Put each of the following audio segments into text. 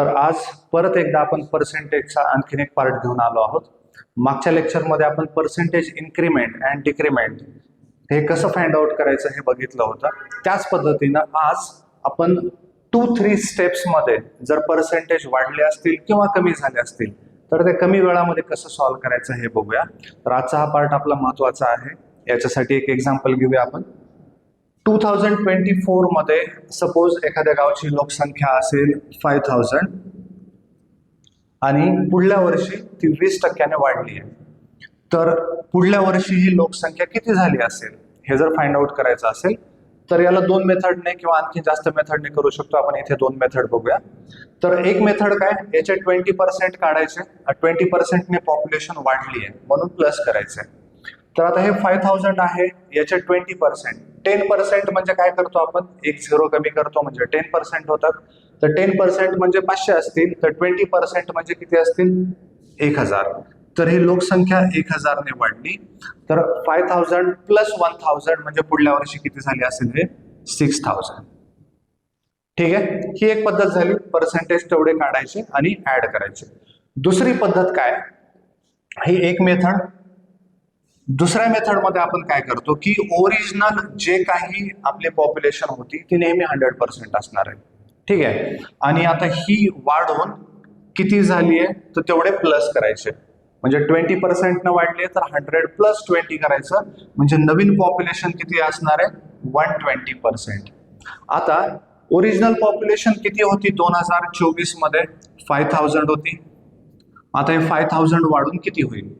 तर आज परत एकदा आपण पर्सेंटेजचा आणखीन एक पार्ट घेऊन आलो आहोत. मागच्या लेक्चरमध्ये आपण पर्सेंटेज इन्क्रीमेंट अँड डिक्रीमेंट हे कसं फाइंड आउट करायचं हे बघितलं होतं. त्याच पद्धतीनं आज आपण 2-3 स्टेप्समध्ये जर पर्सेंटेज वाढले असतील किंवा कमी झाले असतील तर ते कमी वेळामध्ये कसं सॉल्व्ह करायचं हे बघूया. तर आजचा हा पार्ट आपला महत्वाचा आहे. याच्यासाठी एक एक्झाम्पल घेऊया आपण. 2024 मध्ये सपोज एखाद्या गावची लोकसंख्या असेल 5000 आणि पुढल्या वर्षी ती 20% वाढली आहे. तर पुढल्या वर्षी ही लोकसंख्या किती झाली असेल हे जर फाइंड आउट करायचं असेल तर याला 2 मेथडने किंवा आणखी जास्त मेथडने करू शकतो. आपण इथे 2 मेथड बघूया. तर एक मेथड काय, याचे 20% काढायचे. 20% ने पॉप्युलेशन वाढली आहे म्हणून प्लस करायचे. तर आता हे 5000 आहे, याचे 20%. 10% म्हणजे काय करतो आपण, एक झिरो कमी करतो म्हणजे 10% होतात. तर 10% म्हणजे 500 असतील, तर 20% म्हणजे किती असतील, 1000. तर ही लोकसंख्या 1000 ने वाढली. तर 5000 प्लस 1000 म्हणजे पुढल्या वर्षी किती झाली असेल, हे 6000. ठीक आहे, ही एक पद्धत झाली. पर्सेंटेज तेवढे काढायचे आणि ऍड करायचे. दुसरी पद्धत काय, ही एक मेथड. दुसऱ्या मेथडमध्ये आपण काय करतो की ओरिजिनल जे काही आपली पॉप्युलेशन होती ती नेहमी 100% असणार आहे. ठीक आहे, आणि आता ही वाढून किती झाली आहे तर तेवढे प्लस करायचे. म्हणजे 20% न वाढले तर 100 प्लस 20 करायचं म्हणजे नवीन पॉप्युलेशन किती असणार आहे, 120%. आता ओरिजिनल पॉप्युलेशन किती होती 2024 मध्ये, 5000 होती. आता हे 5000 वाढून किती होईल,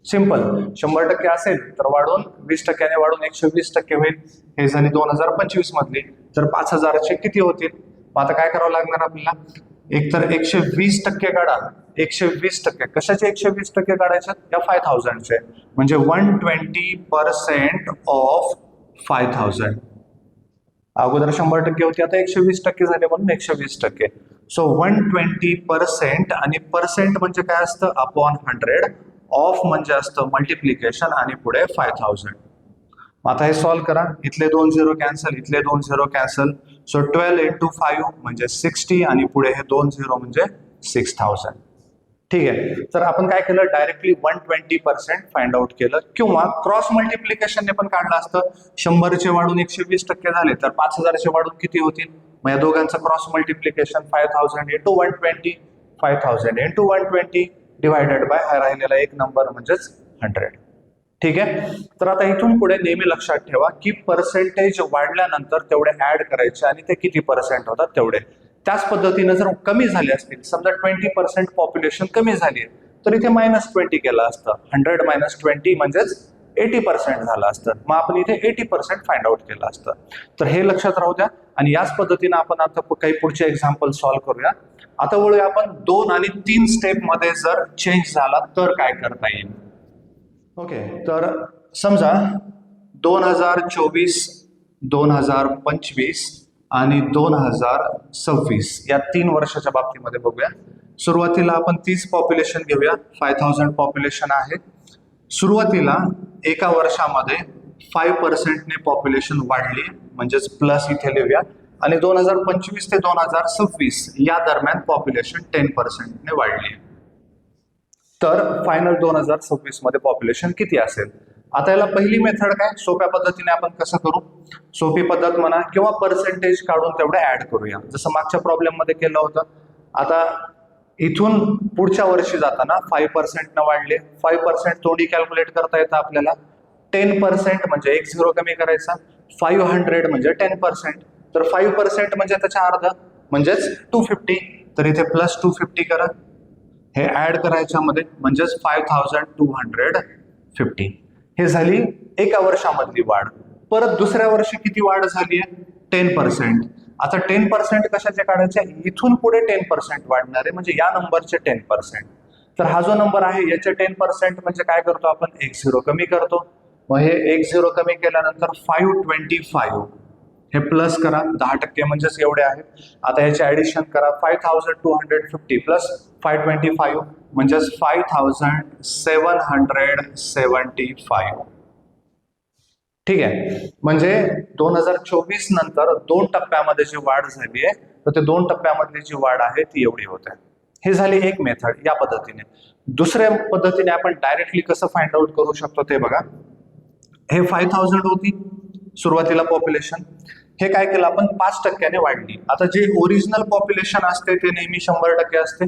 सिंपल, 100% असेल तर वाढून 20% वाढून 120% होईल. हे झाली 2025 मधली. तर 5000चे किती होतील, मग आता काय करावं लागणार आपल्याला, एक तर 120% काढा. 120% कशाचे 120% काढायचे, या 5000चे, म्हणजे 120% ऑफ 5000. अगोदर 100% होती, आता 120% झाले म्हणून 120%. सो 120% आणि पर्सेंट म्हणजे काय असतं, अपॉन 100. ऑफ म्हणजे असतं मल्टिप्लिकेशन आणि पुढे 5000. आता हे सॉल्व्ह करा. इथले 2 झिरो कॅन्सल, इथले 2 झिरो कॅन्सल. सो 12 into 5 म्हणजे 60 आणि पुढे हे 2 झिरो म्हणजे 6000. ठीक आहे, तर आपण काय केलं, डायरेक्टली 120% फाइंड आउट केलं, किंवा क्रॉस मल्टिप्लिकेशनने पण काढलं असतं. 100चे वाढून 120% झाले तर 5000चे वाढून किती होतील, मग या दोघांचं cross multiplication 5000 into 120, 5000 into 120 divided by हा राहिलेला एक नंबर म्हणजेच 100. ठीक आहे, तर आता इथून पुढे नेहमी लक्षात ठेवा की पर्सेंटेज वाढल्यानंतर तेवढे ऍड करायचे आणि ते किती पर्सेंट होतात तेवढे. त्याच पद्धतीने जर कमी झाले असतील, समजा 20% पॉप्युलेशन कमी झाली आहे तर इथे -20 केलं असतं. 100 - 20 म्हणजेच 80% झालं असतं. मग आपण इथे 80% फाइंड आउट केलं असतं. तर हे लक्षात राहू द्या. आणि याच पद्धतीने आपण आता काही पुढचे एक्झाम्पल सॉल्व्ह करूया. आता वळूया आपण 2 आणि 3 स्टेप मध्ये जर चेंज झाला तर काय करता येईल. ओके, तर समजा 2024, 2025 आणि 2026 या 3 वर्षाच्या बाबतीमध्ये बघूया. सुरुवातीला आपण 30 पॉप्युलेशन घेऊया. 5000 पॉप्युलेशन आहे. सुरुवातीला एका वर्षामध्ये 5% ने पॉप्युलेशन वाढली, म्हणजेच प्लस इथे लिहूया. आणि 2025 ते 2026 या दरम्यान पॉप्युलेशन 10% ने वाढली. तर फायनल 2026 मध्ये पॉप्युलेशन किती असेल. आता याला पहिली मेथड काय, सोप्या पद्धतीने आपण कसं करू, सोपी पद्धत म्हणा किंवा पर्सेंटेज काढून तेवढे ऍड करूया, जसं मागच्या प्रॉब्लेम मध्ये केलं होतं. आता इथून पुढच्या वर्षी जाताना 5% न वाढले, 5% तोंडी कॅल्क्युलेट करता येतं आपल्याला. 10% म्हणजे एक झिरो कमी करायचा, 500 म्हणजे 10%. तर 5% म्हणजे त्याच्या अर्ध म्हणजेच 250. तर इथे प्लस 250 करा, हे ऍड करायच्यामध्ये म्हणजेच 5250. हे झाली एका वर्षामधली वाढ. परत दुसऱ्या वर्षी किती वाढ झाली आहे, 10%. आता 10% कशाचे काढायचे, इथून पुढे 10% वाढणार आहे म्हणजे या नंबरचे 10%. तर हा जो नंबर आहे याचे 10% म्हणजे काय करतो आपण, एक झिरो कमी करतो. मग हे एक झिरो कमी केल्यानंतर 525 हे प्लस करा, 10% म्हणजेच एवढे आहेत. आता याचे ऍडिशन करा, 5250 प्लस 525 म्हणजेच 5775. ठीक आहे. म्हणजे 2024 नंतर 2 टप्प्यामध्ये जी वाढ झाली आहे, तर ते 2 टप्प्यामधली जी वाढ आहे ती एवढी होत आहे. हे झाली एक मेथड या पद्धतीने. दुसऱ्या पद्धतीने आपण डायरेक्टली कसं फाइंड आउट करू शकतो ते बघा. हे 5000 होती सुरुवातीला पॉप्युलेशन, हे काय केलं आपण 5% वाढली. आता जे ओरिजिनल पॉप्युलेशन असते ते नेहमी 100% असते.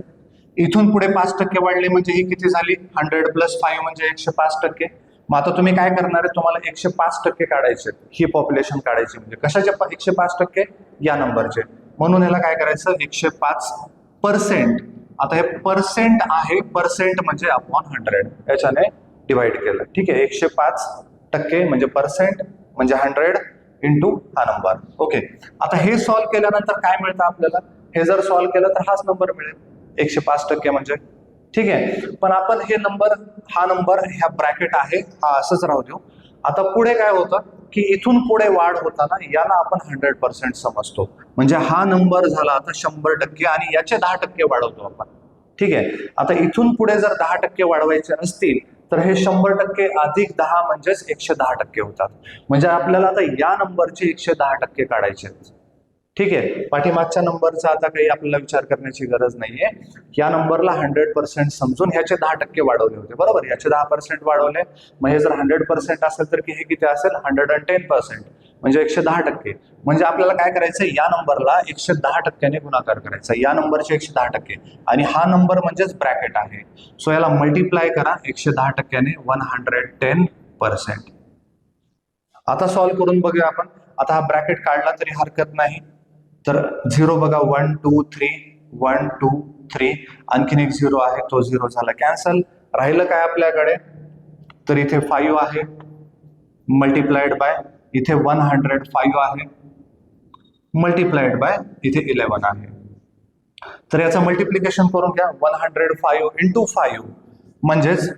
इथून पुढे 5% वाढले म्हणजे ही किती झाली, 100 + 5 म्हणजे 105%. मग आता तुम्ही काय करणार आहे, तुम्हाला 105% काढायचे, ही पॉप्युलेशन काढायची. म्हणजे कशाचे 105%, या नंबरचे. म्हणून याला काय करायचं, 105%. आता हे पर्सेंट आहे, पर्सेंट म्हणजे अपॉन 100 याच्याने डिवाइड केलं. ठीक आहे, 105% म्हणजे पर्सेंट म्हणजे 100 इंटू हा नंबर. ओके, आता हे सॉल्व्ह केल्यानंतर काय मिळतं आपल्याला, हे जर सॉल्व्ह केलं तर हाच नंबर मिळेल 105% म्हणजे. ठीक आहे, पण आपण हे नंबर, हा नंबर ह्या ब्रॅकेट आहे हा असंच राहू देऊ. आता पुढे काय होतं की इथून पुढे वाढ होताना याला आपण 100% समजतो. म्हणजे हा नंबर झाला आता 100% आणि याचे 10% वाढवतो आपण. ठीक आहे, आता इथून पुढे जर 10% वाढवायचे असतील तर हे 100% अधिक 10 म्हणजेच 110% होतात. म्हणजे आपल्याला आता या नंबरचे 110% काढायचे. ठीक आहे, पाठीमागच्या नंबरचा आता काही आपल्याला विचार करण्याची गरज नाहीये. या नंबरला 100% समजून ह्याचे 10% वाढवले होते, बरोबर. याचे 10% वाढवले, मग हे जर 100% असेल तर हे किती असेल, 110% म्हणजे 110%. म्हणजे आपल्याला काय करायचं, या नंबरला 110%ने गुणाकार करायचा, या नंबरचे 110%. आणि हा नंबर म्हणजेच ब्रॅकेट आहे. सो याला मल्टिप्लाय करा 110%ने, 110%. आता सॉल्व्ह करून बघूया आपण. आता हा ब्रॅकेट काढला तरी हरकत नाही. तर 0 बघा, 1 2 3 1 2 3, आणखीन एक 0 आहे, तो 0 झाला कॅन्सल. राहिलं काय आपल्याकडे, तर इथे 5 आहे मल्टिप्लाइड बाय इथे 105 आहे मल्टिप्लाइड बाय इथे 11 आहे. तर याचं मल्टिप्लिकेशन करून घ्या, 105 इंटू 5 म्हणजेच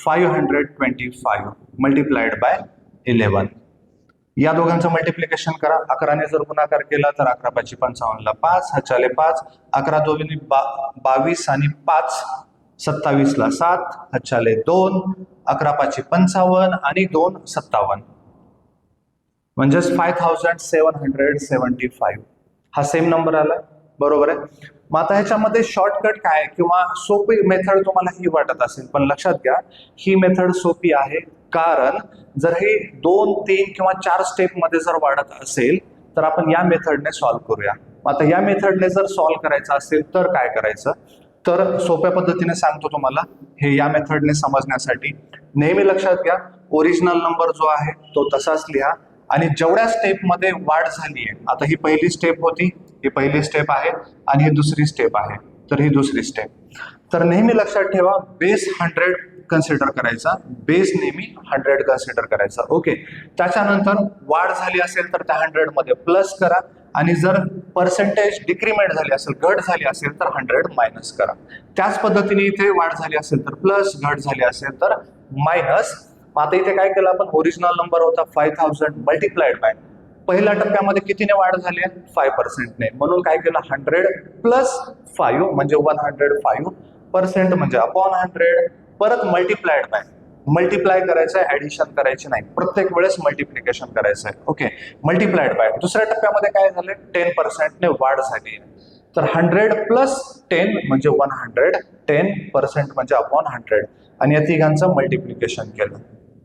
525 मल्टिप्लाइड बाय 11. या दोघांचं मल्टिप्लिकेशन करा. 11ने जर गुणाकार केला तर 11 × 5 = 55, 5 हाचाले 5, 11 × 2 = 22 आणि 5 27 ला 7 हाचाले 2, 11 × 5 = 55 आणि 2 57 म्हणजेच 5775. हा सेम नंबर आला, बरोबर आहे. मग आता ह्याच्यामध्ये शॉर्टकट काय किंवा सोपी मेथड तुम्हाला ही वाटत असेल, पण लक्षात घ्या ही मेथड सोपी आहे. कारण जर हे 2 3 किंवा 4 स्टेप मध्ये जर वाढत असेल तर आपण या मेथडने सॉल्व्ह करूया. आता या मेथडने जर सॉल्व्ह करायचं असेल तर काय करायचं, तर सोप्या पद्धतीने सांगतो तुम्हाला. हे या मेथडने समजण्यासाठी नेहमी लक्षात घ्या, ओरिजिनल नंबर जो आहे तो तसाच लिहा आणि जेवढ्या स्टेप मध्ये वाढ झाली आहे, आता ही पहिली स्टेप होती, ही पहिली स्टेप आहे आणि ही दुसरी स्टेप आहे, तर ही दुसरी स्टेप. तर नेहमी लक्षात ठेवा, बेस 100 कन्सिडर करायचा, बेस नेहमी 100 कन्सिडर करायचा. ओके, त्याच्यानंतर वाढ झाली असेल तर त्या 100 मध्ये प्लस करा आणि जर पर्सेंटेज डिक्रीमेंट झाली असेल, घट झाली असेल तर 100 मायनस करा. त्याच पद्धतीने इथे वाढ झाली असेल तर प्लस, घट झाली असेल तर मायनस. आता इथे काय केलं आपण, ओरिजिनल नंबर होता 5000 मल्टिप्लाइड बाय, पहिल्या टप्प्यामध्ये कितीने वाढ झाली आहे, 5%ने. म्हणून काय केलं, 100 + 5 म्हणजे 105% म्हणजे अपॉन 100, परत मल्टिप्लाइड बाय, मल्टिप्लाय करायचं आहे, ऍडिशन करायची नाही, प्रत्येक वेळेस मल्टिप्लिकेशन करायचं आहे. Okay, multiplied by. दुसऱ्या टप्प्यामध्ये काय झालं, 10%ने वाढ झाली आहे. तर 100 + 10 म्हणजे 100, 10% म्हणजे अपॉन 100 आणि या तिघांचं मल्टिप्लिकेशन केलं.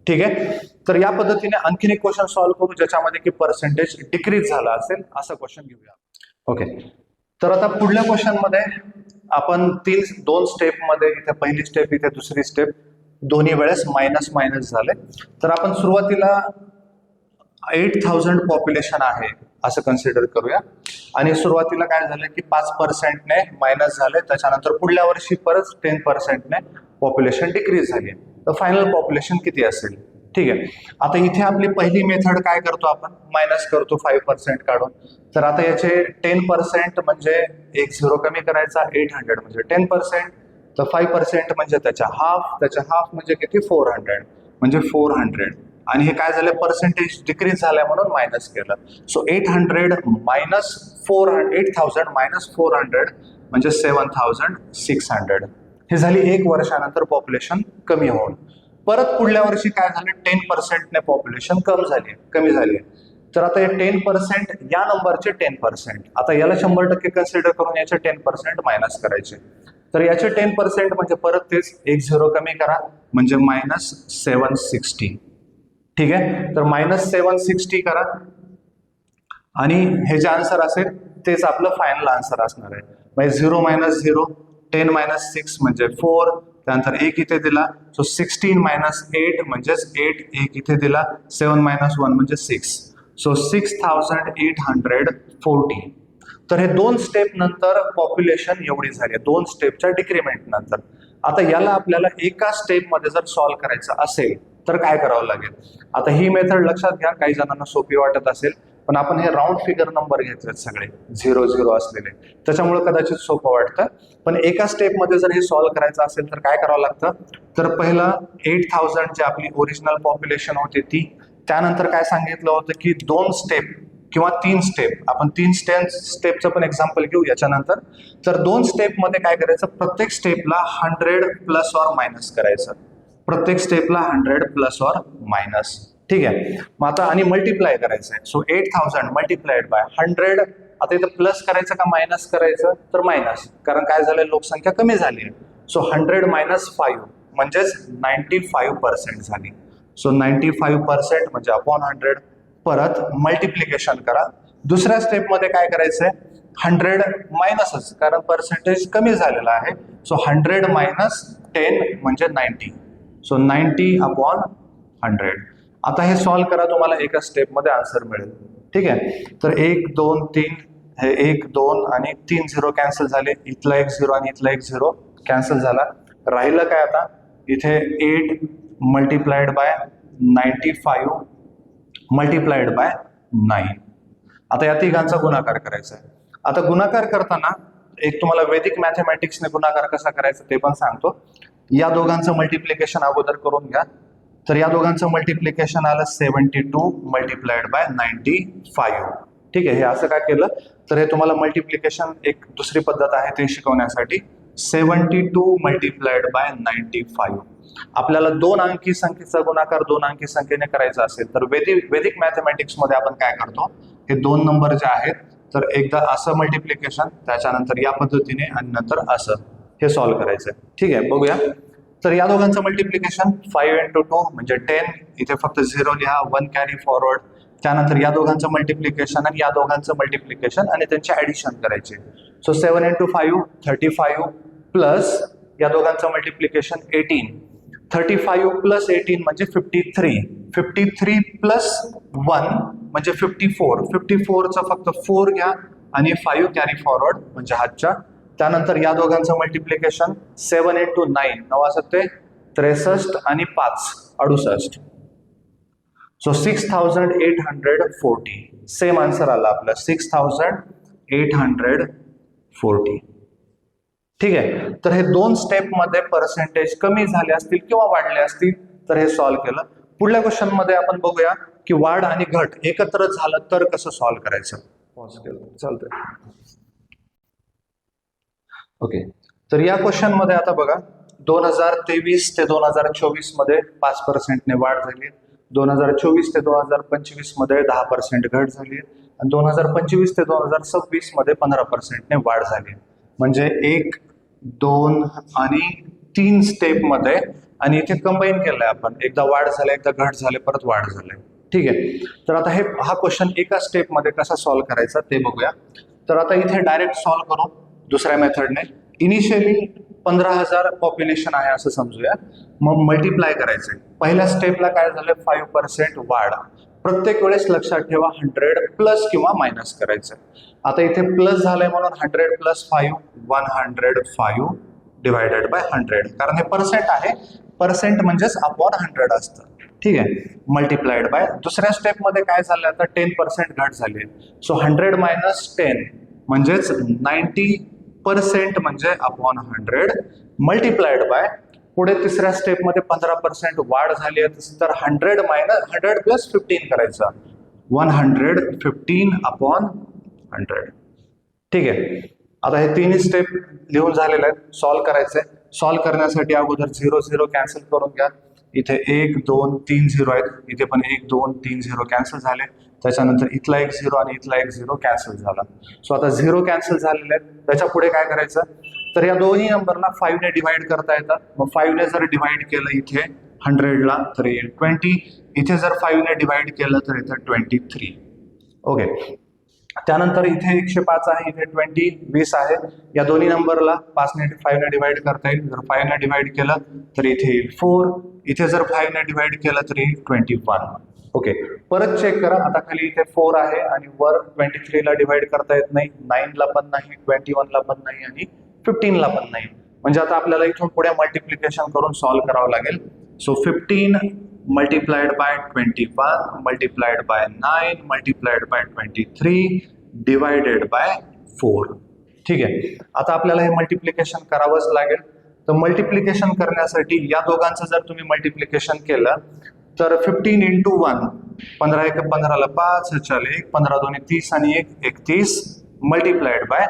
ठीक आहे, तर या पद्धतीने आणखीन एक क्वेश्चन सॉल्व्ह करू ज्याच्यामध्ये की पर्सेंटेज डिक्रीज झाला असेल, असं क्वेश्चन घेऊया. ओके, तर आता पुढल्या क्वेश्चन मध्ये आपण 2 स्टेप मध्ये, इथे पहिली स्टेप इथे दुसरी स्टेप, दोन्ही वेळेस मायनस मायनस झाले. तर आपण सुरुवातीला 8000 पॉप्युलेशन आहे असं कन्सिडर करूया आणि सुरुवातीला काय झालं की 5%ने मायनस झाले, त्याच्यानंतर पुढल्या वर्षी परत 10%ने पॉप्युलेशन डिक्रीज झाली. तर फायनल पॉप्युलेशन किती असेल. ठीक आहे, आता इथे आपली पहिली मेथड काय करतो आपण, मायनस करतो 5% काढून. तर आता याचे 10% म्हणजे एक 0 कमी करायचा, 800 म्हणजे 10%, तर 5% म्हणजे त्याच्या हाफ म्हणजे किती, 400 म्हणजे 400. आणि हे काय झालं, पर्सेंटेज डिक्रीज झाल्या म्हणून मायनस केलं. सो 800 मायनस 400, 8000 मायनस 400 म्हणजे 7600. हे झाली 1 वर्षानंतर पॉप्युलेशन कमी होऊन. परत पुढल्या वर्षी काय झालं, 10% पॉप्युलेशन कमी झाली. तर आता हे 10% या नंबरचे 10%, आता याला 100% कन्सिडर करून याचे 10% मायनस करायचे. तर याचे 10% म्हणजे परत तेच एक झिरो कमी करा, म्हणजे -760. ठीक आहे, तर -760 करा आणि हे जे आन्सर असेल तेच आपलं फायनल आन्सर असणार आहे. म्हणजे 0 - 0, 10 - 6 म्हणजे 4, त्यानंतर 1 इथे दिला, सो 16 - 8 म्हणजेच 8, 1 इथे दिला, 7 - 1 म्हणजे 6, सो 6840. तर हे 2 स्टेप नंतर पॉप्युलेशन एवढी झाली, 2 स्टेपच्या डिक्रीमेंट नंतर. आता याला आपल्याला एका स्टेपमध्ये जर सॉल्व्ह करायचं असेल तर काय करावं लागेल. आता ही मेथड लक्षात घ्या, काही जणांना सोपी वाटत असेल, पण आपण हे राऊंड फिगर नंबर घेतलेत सगळे 0-0 असलेले, त्याच्यामुळे कदाचित सोपं वाटतं. पण एका स्टेपमध्ये जर हे सॉल्व्ह करायचं असेल तर काय करावं लागतं, तर पहिलं 8000 जी आपली ओरिजिनल पॉप्युलेशन होती ती, त्यानंतर काय सांगितलं होतं की 2 स्टेप किंवा 3 स्टेप, आपण 3 स्टेपचं पण एक्झाम्पल घेऊ याच्यानंतर. तर 2 स्टेपमध्ये काय करायचं, प्रत्येक स्टेपला 100 प्लस ऑर मायनस करायचं, प्रत्येक स्टेपला 100 प्लस ऑर मायनस. ठीक आहे, मग आता आणि मल्टिप्लाय करायचं आहे. So 8000 multiplied by 100. आता इथं प्लस करायचं का मायनस करायचं, तर मायनस, कारण काय झालंय, लोकसंख्या कमी झाली आहे. सो 100 - 5 म्हणजेच 95% झाली. सो 95% म्हणजे अपॉन 100. परत मल्टिप्लिकेशन करा. दुसऱ्या स्टेपमध्ये काय करायचंय, 100 मायनसच, कारण पर्सेंटेज कमी झालेला आहे. सो 100 - 10 म्हणजे 90. So 90 upon 100. आता हे सॉल्व्ह करा, तुम्हाला एका स्टेपमध्ये आन्सर मिळेल. ठीक आहे, तर 1 2 3, हे 1 2 आणि 3 झिरो कॅन्सल झाले, इथला 1 झिरो आणि इथला 1 झिरो कॅन्सल झाला. राहिलं काय आता, इथे 8 मल्टिप्लाइड बाय 95 मल्टिप्लाइड बाय 9. आता या तिघांचा गुणाकार करायचा आहे. आता गुणाकार करताना एक तुम्हाला वैदिक मॅथमॅटिक्सने गुणाकार कसा करायचा ते पण सांगतो. या दोघांचं मल्टिप्लिकेशन अगोदर करून घ्या. तर या दोघांचं मल्टिप्लिकेशन आलं 72 मल्टिप्लाइड बाय 95. ठीक आहे, हे असं काय केलं, तर हे तुम्हाला मल्टिप्लिकेशन एक दुसरी पद्धत आहे ते शिकवण्यासाठी. 72 मल्टिप्लाइड बाय 95. आपल्याला 2 अंकी संख्येचा गुणाकार 2 अंकी संख्येने करायचा असेल तर वैदिक मॅथमॅटिक्स मध्ये आपण काय करतो, हे 2 नंबर जे आहेत तर एकदा असं मल्टिप्लिकेशन, त्याच्यानंतर या पद्धतीने आणि नंतर असं हे सॉल्व्ह करायचं. ठीक आहे, बघूया. तर या दोघांचं मल्टिप्लिकेशन 5 × 2 म्हणजे 10, इथे फक्त 0 लिहा, 1 कॅरी फॉरवर्ड. त्यानंतर या दोघांचं मल्टिप्लिकेशन आणि या दोघांचं मल्टिप्लिकेशन आणि त्यांचे ऍडिशन करायचे. सो 7 × 5 35 प्लस या दोघांचं मल्टिप्लिकेशन 18. 35 प्लस 18 म्हणजे 53. 53 प्लस 1 म्हणजे 54. 54चा फक्त 4 घ्या आणि 5 कॅरी फॉरवर्ड म्हणजे हातच्या. त्यानंतर या दोघांचं मल्टिप्लिकेशन 7 × 9 9 7 63 आणि 5 68. सो 6840. सेम आन्सर आला आपला 6840. ठीक आहे, तर हे 2 स्टेपमध्ये पर्सेंटेज कमी झाले असतील किंवा वाढले असतील तर हे सॉल्व्ह केलं. पुढल्या क्वेश्चन मध्ये आपण बघूया की वाढ आणि घट एकत्र झालं तर कसं सॉल्व्ह करायचं. पॉज केलं, चालतंय. ओके, तर या क्वेश्चन मध्ये आता बघा, 2023 ते 2024 मध्ये 5% ने वाढ झाली, 2024 ते 2025 मध्ये 10% घट झाली आणि 2025 ते 2026 मध्ये 15% ने वाढ झाली. म्हणजे 1 2 आणि 3 स्टेप मध्ये, आणि इथे कंबाईन केलंय आपण, एकदा वाढ झाले एकदा घट झाले परत वाढ झाले. ठीक आहे, तर आता हा क्वेश्चन एका स्टेप मध्ये कसा सॉल्व्ह करायचा ते बघूया. तर आता इथे डायरेक्ट सॉल्व्ह करू दुसऱ्या मेथडने. इनिशियली 15,000 पॉप्युलेशन आहे असं समजूया, मग मल्टिप्लाय करायचंय. पहिल्या स्टेपला काय झालं, 5% वाढ. प्रत्येक वेळेस लक्षात ठेवा 100 प्लस किंवा मायनस करायचं. आता इथे प्लस झालंय म्हणून 100 प्लस 5 105 डिवायडेड बाय 100, कारण हे पर्सेंट आहे, पर्सेंट म्हणजेच अपॉन 100 असतं. ठीक आहे, मल्टिप्लाइड बाय. दुसऱ्या स्टेप मध्ये काय झालं, आता 10% घट झाली. सो 100 मायनस 10 म्हणजेच 90% म्हणजे अपॉन 100 मल्टिप्लाइड बाय. पुढे तिसऱ्या स्टेप मध्ये 15% वाढ झाली आहे तर 100 मायनस 100 प्लस 15 करायचा, 115 अपॉन 100. ठीक आहे, आता हे तिन्ही स्टेप लिहून झालेले आहेत, सॉल्व्ह करायचंय. सॉल्व्ह करण्यासाठी अगोदर 0 0 कॅन्सल करून घ्या. इथे 1 2 3 झिरो आहेत, इथे पण 1 2 3 झिरो कॅन्सल झाले. त्याच्यानंतर इथला एक झिरो आणि इथला एक झिरो कॅन्सल झाला. सो आता झिरो कॅन्सल झालेले आहेत. त्याच्या पुढे काय करायचं, तर या दोन्ही नंबरला 5 ने डिवाइड करता येतात. मग 5 ने जर डिवाइड केलं इथे 100ला तर येईल 20, इथे जर 5 ने डिवाइड केलं तर इथे 23. ओके, त्यानंतर इथे 105 आहे, इथे 20 आहे. या दोन्ही नंबरला 5 ने 5 ने डिवाइड करता येईल. जर 5 ने डिवाइड केलं तर इथे येईल 4, इथे जर 5 ने डिवाइड केलं तर येईल 21. ओके, परत चेक करा. आता खाली इथे 4 आहे आणि वर 23 ला डिवाइड करता येत नाही, 9 ला पण नाही, 21 ला पण नाही आणि 15 ला पण नाही. म्हणजे आता आपल्याला इथून पुढे मल्टिप्लिकेशन करून सॉल्व्ह करावं लागेल. So 15 multiplied by 21 multiplied by 9 multiplied by 23 divided by 4. ठीक आहे, आता आपल्याला हे मल्टिप्लिकेशन करावंच लागेल. तर मल्टिप्लिकेशन करण्यासाठी या दोघांचं जर तुम्ही मल्टिप्लिकेशन केलं तर 15 into 1, 15 1 15 ला 5, 1 15 2 30 आणि 1 31 मल्टिप्लाइड बाय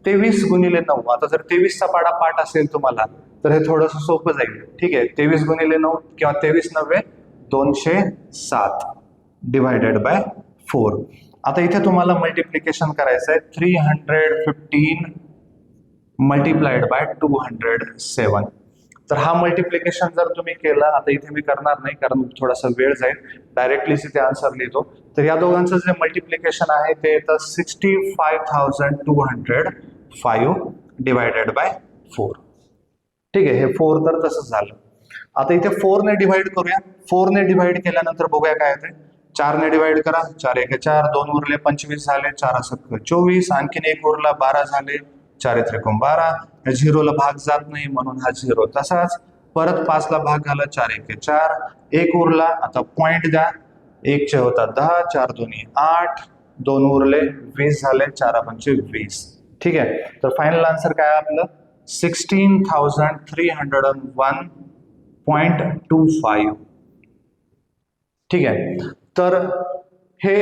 23 गुणिले 9. आता जर 23चा पाठ असेल तुम्हाला तर हे थोडंसं सोपं जाईल. ठीक आहे, 23 गुणिले 9 किंवा 23 9 207 डिवायडेड बाय 4. आता इथे तुम्हाला मल्टिप्लिकेशन करायचं आहे 315 मल्टिप्लाइड बाय 207. तर हा मल्टिप्लिकेशन जर तुम्ही केला, आता इथे मी करणार नाही कारण थोडासा वेळ जाईल, डायरेक्टलीच इथे आन्सर लिहितो. तर या दोघांचं जे मल्टिप्लिकेशन आहे ते येतं 65,205 डिवायडेड बाय 4. ठीक आहे, हे 4 तर तसंच झालं. आता इथे 4 ने डिवाइड करूया. 4 ने डिवाइड केल्यानंतर बघूया काय येते. 4 ने डिवाइड करा, 4 1 4, 2 उरले 25 झाले, 4 7 24, आणखीन 1 उरला 12 झाले, 4 3 12. झिरोला भाग जात नाही म्हणून हा झिरो तसाच. परत 5 ला भाग झाला, 4 1 4, 1 उरला. आता पॉइंट द्या, 1 चे होतात 10, 4 2 8, 2 उरले 20 झाले, 4 5 20. ठीक आहे, तर फायनल आन्सर काय आपलं 16,301.25. ठीक आहे, तर हे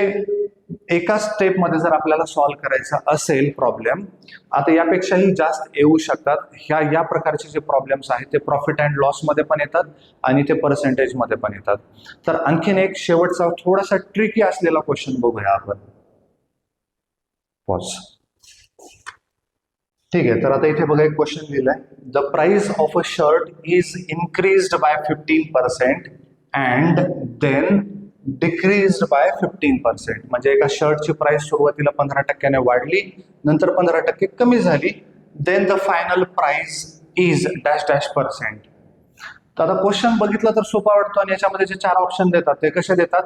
एका स्टेपमध्ये जर आपल्याला सॉल्व्ह करायचा असेल प्रॉब्लेम, आता यापेक्षाही जास्त येऊ शकतात. या प्रकारचे जे प्रॉब्लेम्स आहेत ते प्रॉफिट अँड लॉस मध्ये पण येतात आणि ते पर्सेंटेज मध्ये पण येतात. तर आणखीन एक शेवटचा थोडासा ट्रिकी असलेला क्वेश्चन बघूया आपण. पॉज. ठीक आहे, तर आता इथे बघा एक क्वेश्चन लिहिलाय. The price of a shirt is increased by 15% and then decreased by 15%. म्हणजे एका शर्टची प्राइस सुरुवातीला 15% वाढली, नंतर 15% कमी झाली. Then the final price is dash dash %. तर आता क्वेश्चन बघितलं तर सोपा वाटतो आणि याच्यामध्ये जे 4 ऑप्शन देतात ते कसे देतात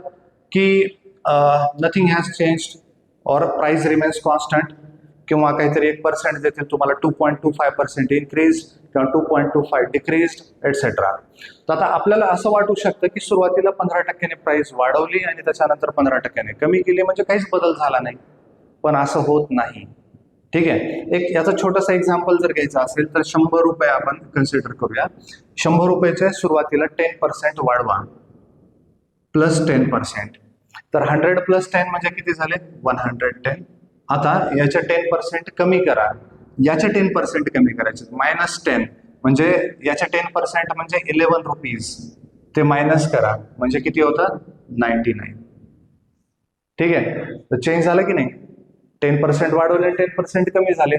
की नथिंग हॅज चेंज्ड और प्राइस रिमेन्स कॉन्स्टंट, किंवा काहीतरी 1% देतील तुम्हाला, 2.25% इन्क्रीज किंवा 2.25 डिक्रीज एटसेट्रा. तर आता आपल्याला असं वाटू शकतं की सुरुवातीला 15% प्राइस वाढवली आणि त्याच्यानंतर 15% कमी केली म्हणजे काहीच बदल झाला नाही, पण असं होत नाही. ठीक आहे, एक याचा छोटासा एक्झाम्पल जर घ्यायचा असेल तर 100 रुपये आपण कन्सिडर करूया. 100 रुपयाचे सुरुवातीला 10% वाढवा प्लस 10%. तर 100 + 10 म्हणजे किती झाले 110. आता याच्या 10% कमी करा, याचे 10% कमी करायचे -10, म्हणजे याचे 10% म्हणजे 11 रुपीज, ते मायनस करा म्हणजे किती होतं 99. ठीक आहे, तर चेंज झालं की नाही, 10% वाढवले 10% कमी झाले.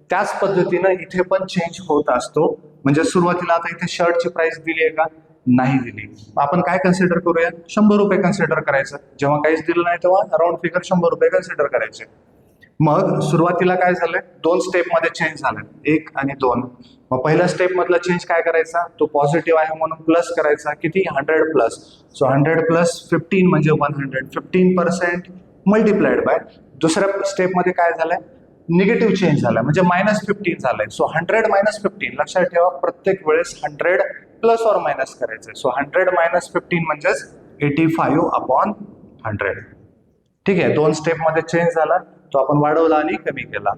त्याच पद्धतीनं इथे पण चेंज होत असतो. म्हणजे सुरुवातीला आता इथे शर्टची प्राइस दिली आहे का, नाही दिली, आपण काय कन्सिडर करूया 100 रुपये कन्सिडर करायचं. जेव्हा काहीच दिलं नाही तेव्हा राऊंड फिगर 100 रुपये कन्सिडर करायचे. मग सुरुवातीला काय झालं, 2 स्टेपमध्ये चेंज झालं, 1 आणि 2. मग पहिल्या स्टेप मधला चेंज काय करायचा, तो पॉझिटिव्ह आहे म्हणून प्लस करायचा, किती 100 प्लस. सो 100 + 15 म्हणजे 115% मल्टिप्लाइड बाय. दुसऱ्या स्टेपमध्ये काय झालंय, निगेटिव्ह चेंज झाला म्हणजे -15 झालंय. सो 100 - 15, लक्षात ठेवा प्रत्येक वेळेस 100 प्लस और मायनस करायचंय. सो 100 - 15 म्हणजेच 85/100. ठीक आहे, 2 स्टेपमध्ये चेंज झाला, तो आपण वाढवला आणि कमी केला.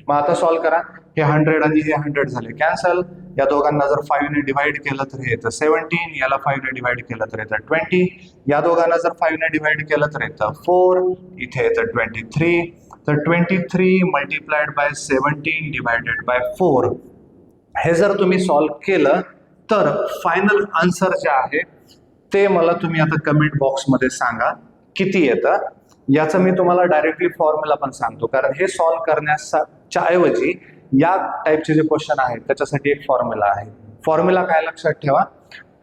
मग आता सॉल्व्ह करा. हे 100 आणि हे 100 झाले कॅन्सल. या दोघांना जर 5 ने डिवाइड केलं तर हे येतं 17, याला 5 ने डिवाइड केलं तर येतं 20, या दोघांना जर 5 ने डिवाइड केलं तर येतं 4, इथे येतं 23. तर 23 मल्टिप्लाइड बाय 17 डिवायडेड बाय 4. हे जर तुम्ही सॉल्व्ह केलं तर फायनल आन्सर जे आहे ते मला तुम्ही आता कमेंट बॉक्समध्ये सांगा किती येतं. याचं मी तुम्हाला डायरेक्टली फॉर्म्युला पण सांगतो, कारण हे सॉल्व्ह करण्याच्या ऐवजी या टाईपचे जे क्वेश्चन आहेत त्याच्यासाठी एक फॉर्म्युला आहे. फॉर्म्युला काय लक्षात ठेवा,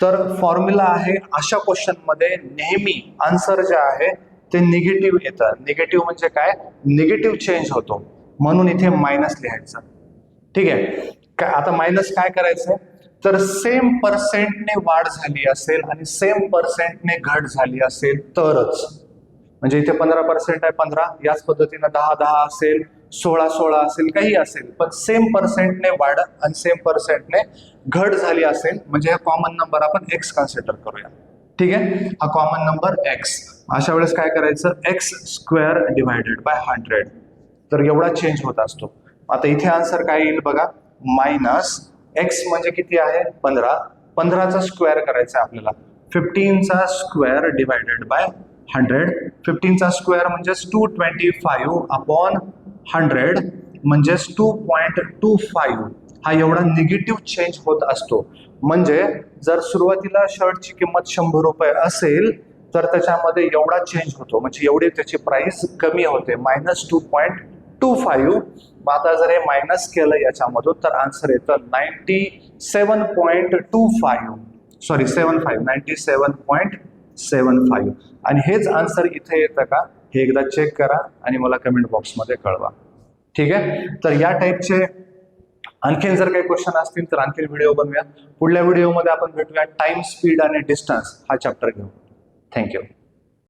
तर फॉर्म्युला आहे अशा क्वेश्चनमध्ये नेहमी आन्सर जे आहे ते निगेटिव्ह येतं. निगेटिव्ह म्हणजे काय, निगेटिव्ह चेंज होतो, म्हणून इथे मायनस लिहायचं. ठीक आहे, आता मायनस काय करायचंय, तर सेम पर्सेंटने वाढ झाली असेल आणि सेम पर्सेंटने घट झाली असेल तरच, म्हणजे इथे 15% आहे 15, याच पद्धतीनं 10 असेल, 16 असेल, काही असेल, पण सेम पर्सेंटने वाढ आणि सेम पर्सेंटने घट झाली असेल म्हणजे हा कॉमन नंबर आपण एक्स कन्सिडर करूया. ठीक आहे, हा कॉमन नंबर एक्स. अशा वेळेस काय करायचं, x² डिवायडेड बाय 100, तर एवढा चेंज होत असतो. आता इथे आन्सर काय येईल बघा, मायनस एक्स म्हणजे किती आहे 15, 15चा स्क्वेअर करायचा आपल्याला, 15चा स्क्वेअर डिवायडेड बाय 100, 15चा स्क्वेअर म्हणजे 225 अपॉन 100 म्हणजे 2.25. हा एवढा निगेटिव्ह चेंज होत असतो. म्हणजे जर सुरुवातीला शर्टची किंमत 100 रुपये असेल तर त्याच्यामध्ये एवढा चेंज होतो, म्हणजे एवढी त्याची प्राइस कमी होते, -2.25. आता जर हे मायनस केलं याच्यामधून तर आन्सर येतं 97.75. आणि हेच आन्सर इथे येतं का हे एकदा चेक करा आणि मला कमेंट बॉक्समध्ये कळवा. ठीक आहे, तर या टाईपचे आणखीन जर काही क्वेश्चन असतील तर आणखी व्हिडिओ बनवूया. पुढल्या व्हिडिओमध्ये आपण भेटूया टाइम, स्पीड आणि डिस्टन्स हा चॅप्टर घेऊ. थँक्यू.